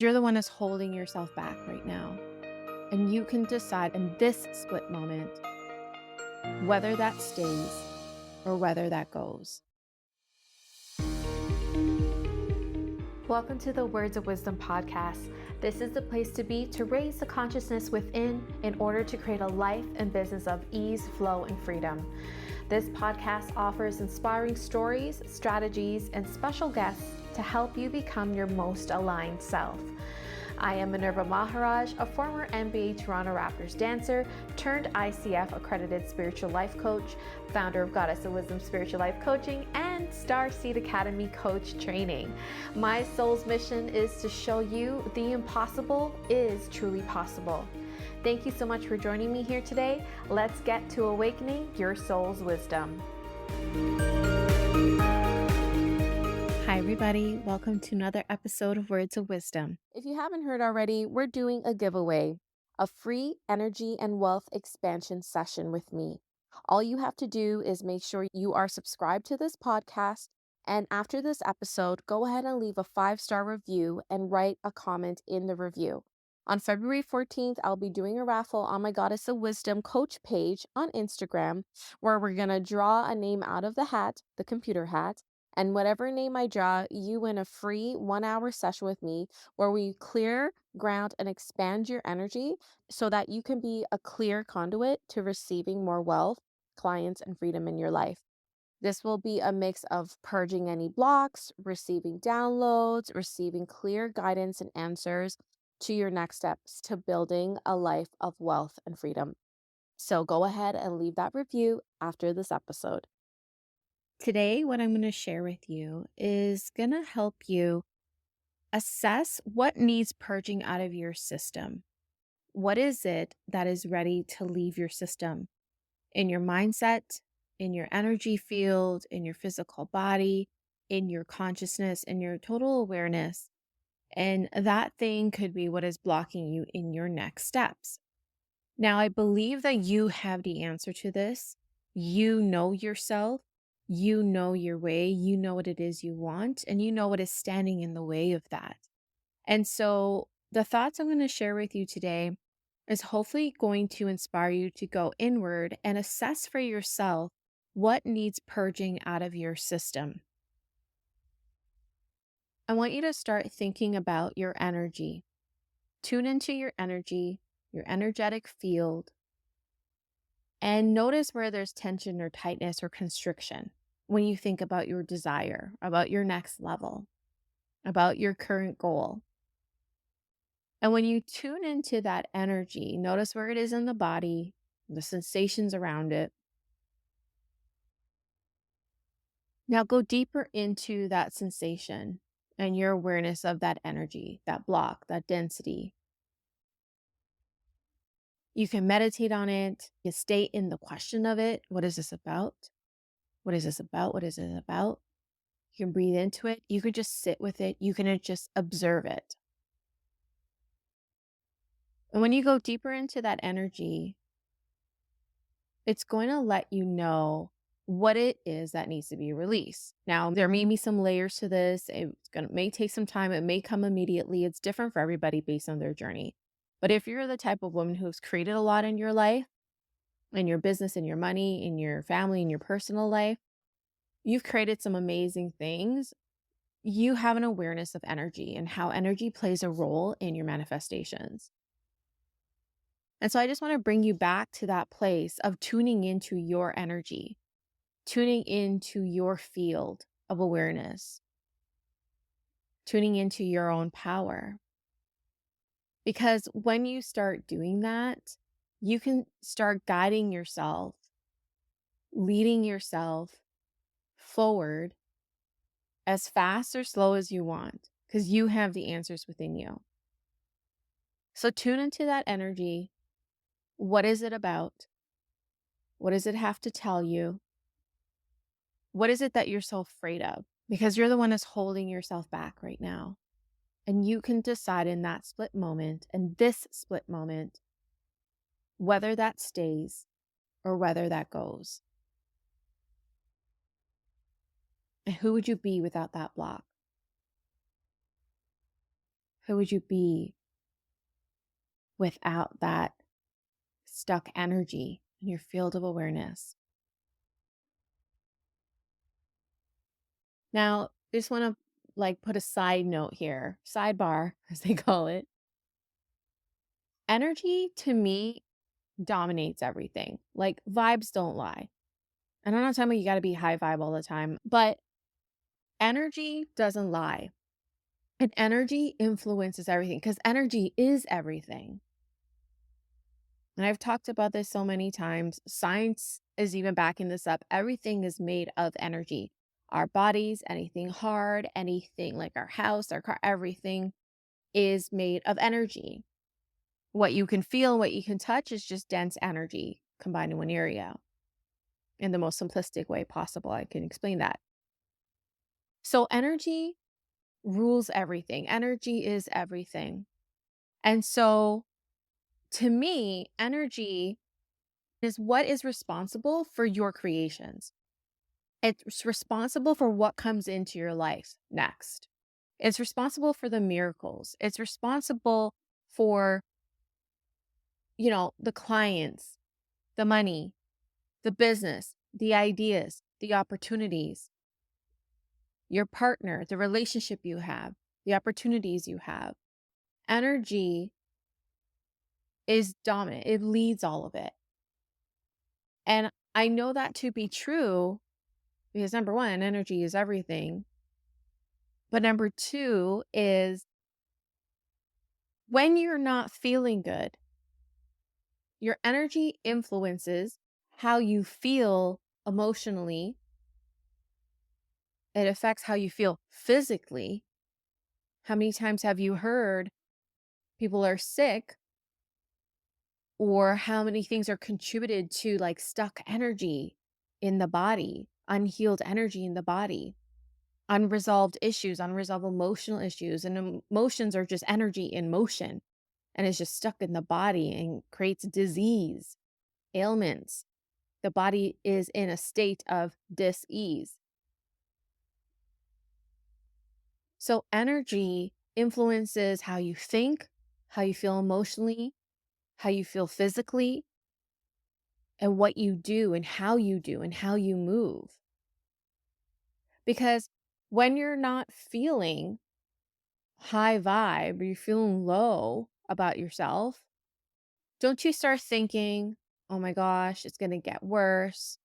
You're the one that's holding yourself back right now. And you can decide in this split moment whether that stays or whether that goes. Welcome to the Words of Wisdom podcast. This is the place to be to raise the consciousness within in order to create a life and business of ease, flow, and freedom. This podcast offers inspiring stories, strategies, and special guests to help you become your most aligned self. I am 𝗵𝗶𝗴𝗵𝗁𝘁𝘀, a former NBA Toronto Raptors dancer turned ICF accredited spiritual life coach, founder of Goddess of Wisdom Spiritual Life Coaching, and Star Seed Academy coach training. My soul's mission is to show you the impossible is truly possible. Thank you so much for joining me here today. Let's get to awakening your soul's wisdom. Hi, everybody. Welcome to another episode of Words of Wisdom. If you haven't heard already, we're doing a giveaway, a free energy and wealth expansion session with me. All you have to do is make sure you are subscribed to this podcast. And after this episode, go ahead and leave a 5-star review and write a comment in the review. On February 14th, I'll be doing a raffle on my Goddess of Wisdom coach page on Instagram, where we're going to draw a name out of the hat, the computer hat. And whatever name I draw, you win a free 1-hour session with me where we clear, ground, and expand your energy so that you can be a clear conduit to receiving more wealth, clients, and freedom in your life. This will be a mix of purging any blocks, receiving downloads, receiving clear guidance and answers to your next steps to building a life of wealth and freedom. So go ahead and leave that review after this episode. Today, what I'm going to share with you is going to help you assess what needs purging out of your system. What is it that is ready to leave your system in your mindset, in your energy field, in your physical body, in your consciousness, in your total awareness? And that thing could be what is blocking you in your next steps. Now, I believe that you have the answer to this. You know yourself. You know your way, you know what it is you want, and you know what is standing in the way of that. And so the thoughts I'm going to share with you today is hopefully going to inspire you to go inward and assess for yourself what needs purging out of your system. I want you to start thinking about your energy. Tune into your energy, your energetic field, and notice where there's tension or tightness or constriction. When you think about your desire, about your next level, about your current goal. And when you tune into that energy, notice where it is in the body, the sensations around it. Now go deeper into that sensation and your awareness of that energy, that block, that density. You can meditate on it. You stay in the question of it. What is this about? What is this about? What is it about? You can breathe into it. You can just sit with it. You can just observe it. And when you go deeper into that energy, it's going to let you know what it is that needs to be released. Now, there may be some layers to this. May take some time. It may come immediately. It's different for everybody based on their journey. But if you're the type of woman who's created a lot in your life, in your business, in your money, in your family, in your personal life, you've created some amazing things. You have an awareness of energy and how energy plays a role in your manifestations. And so I just want to bring you back to that place of tuning into your energy, tuning into your field of awareness, tuning into your own power. Because when you start doing that, you can start guiding yourself, leading yourself forward as fast or slow as you want, because you have the answers within you. So tune into that energy. What is it about? What does it have to tell you? What is it that you're so afraid of? Because you're the one that's holding yourself back right now. And you can decide in that split moment, and this split moment, whether that stays or whether that goes. And who would you be without that block? Who would you be without that stuck energy in your field of awareness? Now, I just want to put a side note here, sidebar, as they call it. Energy to me dominates everything. Like vibes don't lie. And I'm not telling you got to be high vibe all the time, but energy doesn't lie. And energy influences everything because energy is everything. And I've talked about this so many times. Science is even backing this up. Everything is made of energy. Our bodies, anything hard, anything like our house, our car, everything is made of energy. What you can feel, what you can touch is just dense energy combined in one area. In the most simplistic way possible, I can explain that. So energy rules everything. Energy is everything. And so to me, energy is what is responsible for your creations. It's responsible for what comes into your life next. It's responsible for the miracles. It's responsible for, the clients, the money, the business, the ideas, the opportunities, your partner, the relationship you have, the opportunities you have. Energy is dominant. It leads all of it. And I know that to be true because number one, energy is everything. But number two is when you're not feeling good, your energy influences how you feel emotionally. It affects how you feel physically. How many times have you heard people are sick, or how many things are contributed to stuck energy in the body, unhealed energy in the body, unresolved issues, unresolved emotional issues. And emotions are just energy in motion, and it's just stuck in the body and creates disease, ailments. The body is in a state of dis-ease. So energy influences how you think, how you feel emotionally, how you feel physically, and what you do and how you move. Because when you're not feeling high vibe or you're feeling low about yourself, don't you start thinking, oh my gosh, it's going to get worse.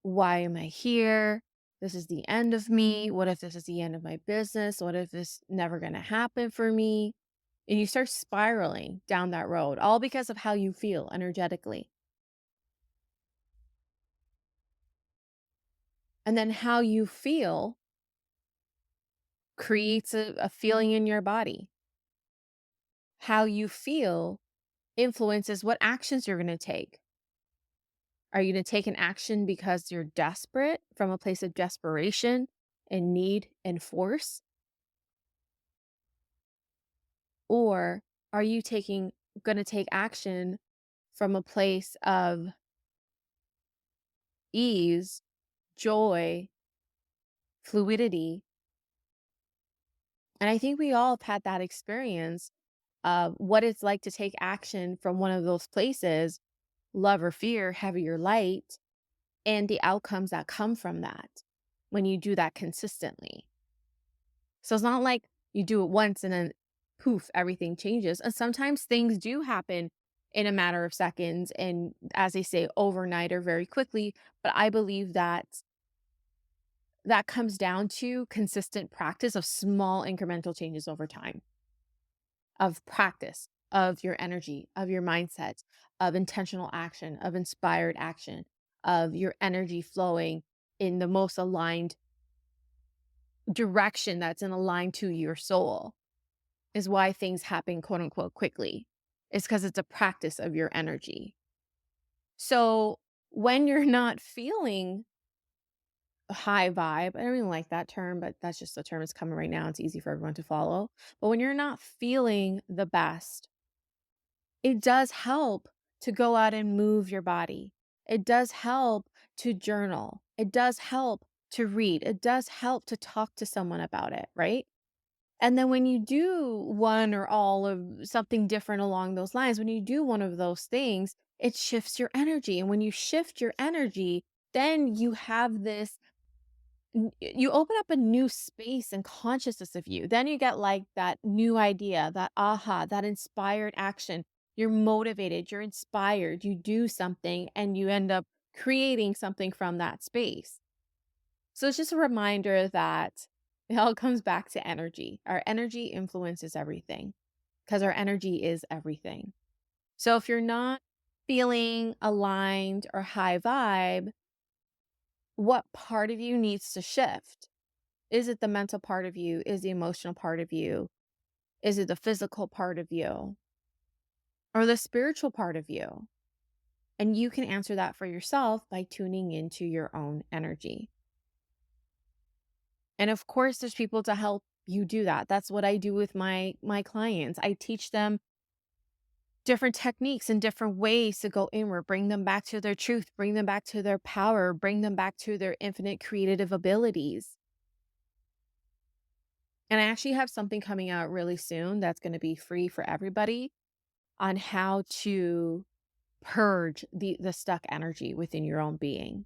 Why am I here? This is the end of me. What if this is the end of my business? What if this never going to happen for me? And you start spiraling down that road, all because of how you feel energetically. And then how you feel creates a feeling in your body. How you feel influences what actions you're going to take. Are you going to take an action because you're desperate from a place of desperation and need and force? Or are you going to take action from a place of ease, joy, fluidity? And I think we all have had that experience of what it's like to take action from one of those places, love or fear, heavy or light, and the outcomes that come from that when you do that consistently. So it's not like you do it once and then poof, everything changes. And sometimes things do happen in a matter of seconds and, as they say, overnight or very quickly. But I believe that that comes down to consistent practice of small incremental changes over time, of practice, of your energy, of your mindset, of intentional action, of inspired action, of your energy flowing in the most aligned direction that's in aligned to your soul is why things happen, quote unquote, quickly. It's because it's a practice of your energy. So when you're not feeling high vibe, I don't even like that term, but that's just the term that's coming right now. It's easy for everyone to follow. But when you're not feeling the best, it does help to go out and move your body. It does help to journal. It does help to read. It does help to talk to someone about it, right? And then when you do one or all of something different along those lines, when you do one of those things, it shifts your energy. And when you shift your energy, then you have this you open up a new space and consciousness of you. Then you get like that new idea, that aha, that inspired action. You're motivated, you're inspired, you do something and you end up creating something from that space. So it's just a reminder that it all comes back to energy. Our energy influences everything because our energy is everything. So if you're not feeling aligned or high vibe, what part of you needs to shift? Is it the mental part of you? Is the emotional part of you? Is it the physical part of you? Or the spiritual part of you? And you can answer that for yourself by tuning into your own energy. And of course, there's people to help you do that. That's what I do with my clients. I teach them different techniques and different ways to go inward, bring them back to their truth, bring them back to their power, bring them back to their infinite creative abilities. And I actually have something coming out really soon that's going to be free for everybody on how to purge the stuck energy within your own being.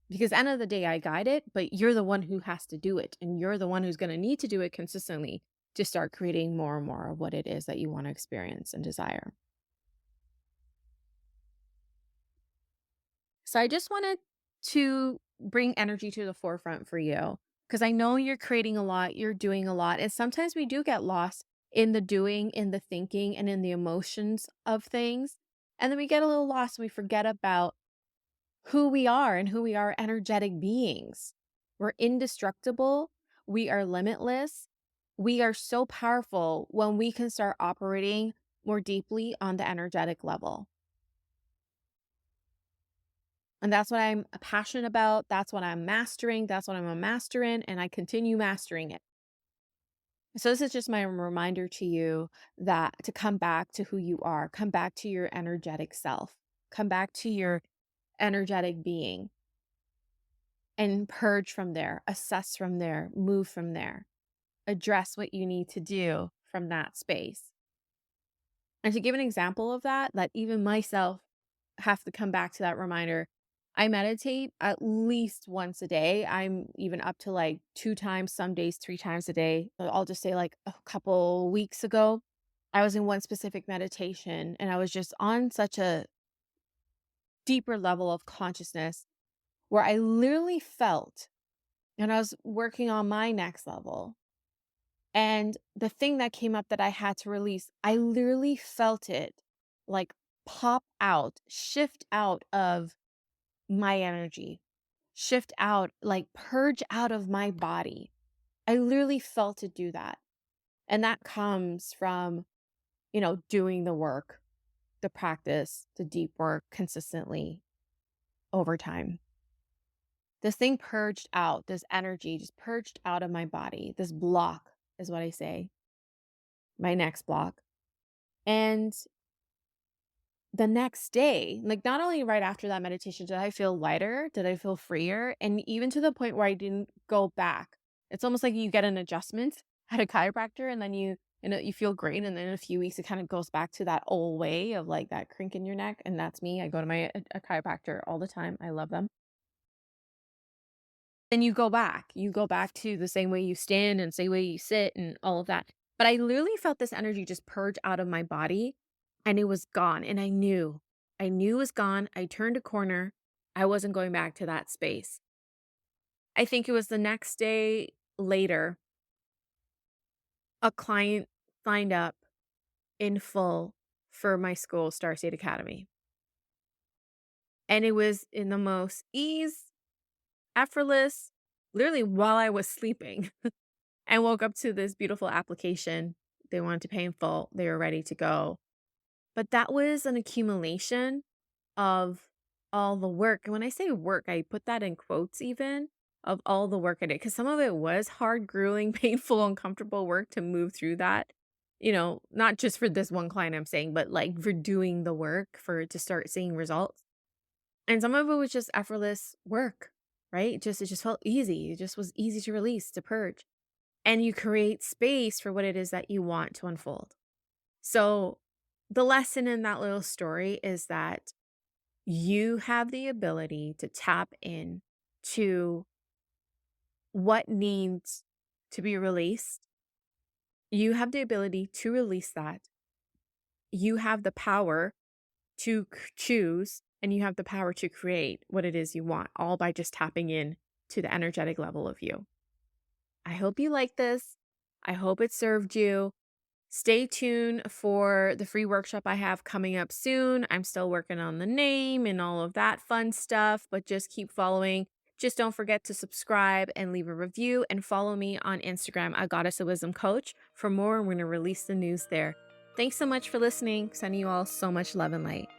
Because end of the day, I guide it, but you're the one who has to do it. And you're the one who's going to need to do it consistently to start creating more and more of what it is that you want to experience and desire. So I just wanted to bring energy to the forefront for you because I know you're creating a lot, you're doing a lot. And sometimes we do get lost in the doing, in the thinking, and in the emotions of things. And then we get a little lost and we forget about who we are and who we are energetic beings. We're indestructible. We are limitless. We are so powerful when we can start operating more deeply on the energetic level. And that's what I'm passionate about. That's what I'm mastering. That's what I'm a master in. And I continue mastering it. So, this is just my reminder to you that to come back to who you are, come back to your energetic self, come back to your energetic being and purge from there, assess from there, move from there, address what you need to do from that space. And to give an example of that even myself have to come back to that reminder. I meditate at least once a day. I'm even up to like 2 times, some days 3 times a day. I'll just say like a couple weeks ago, I was in one specific meditation and I was just on such a deeper level of consciousness where I literally felt and I was working on my next level. And the thing that came up that I had to release, I literally felt it like pop out, shift out of my energy, shift out, like purge out of my body. I literally felt it do that. And that comes from, doing the work, the practice, the deep work consistently over time. This thing purged out, this energy just purged out of my body. This block is what I say, my next block. And the next day, like not only right after that meditation, did I feel lighter? Did I feel freer? And even to the point where I didn't go back. It's almost like you get an adjustment at a chiropractor and then you feel great. And then in a few weeks, it kind of goes back to that old way of like that crink in your neck. And that's me. I go to a chiropractor all the time. I love them. Then you go back to the same way you stand and same way you sit and all of that. But I literally felt this energy just purge out of my body and it was gone. And I knew it was gone. I turned a corner. I wasn't going back to that space. I think it was the next day later, a client signed up in full for my school, Star State Academy. And it was in the most ease, effortless, literally while I was sleeping. And woke up to this beautiful application. They wanted to pay in full. They were ready to go. But that was an accumulation of all the work. And when I say work, I put that in quotes even of all the work I did. Because some of it was hard, grueling, painful, uncomfortable work to move through that. Not just for this one client I'm saying, but like for doing the work to start seeing results. And some of it was just effortless work, right? It just felt easy. It just was easy to release, to purge. and you create space for what it is that you want to unfold. So, the lesson in that little story is that you have the ability to tap in to what needs to be released. You have the ability to release that. You have the power to choose, and you have the power to create what it is you want, all by just tapping in to the energetic level of you. I hope you like this. I hope it served you. Stay tuned for the free workshop I have coming up soon. I'm still working on the name and all of that fun stuff, but just keep following. Just don't forget to subscribe and leave a review, and follow me on Instagram at Goddess of Wisdom Coach for more. I'm going to release the news there. Thanks so much for listening. Sending you all so much love and light.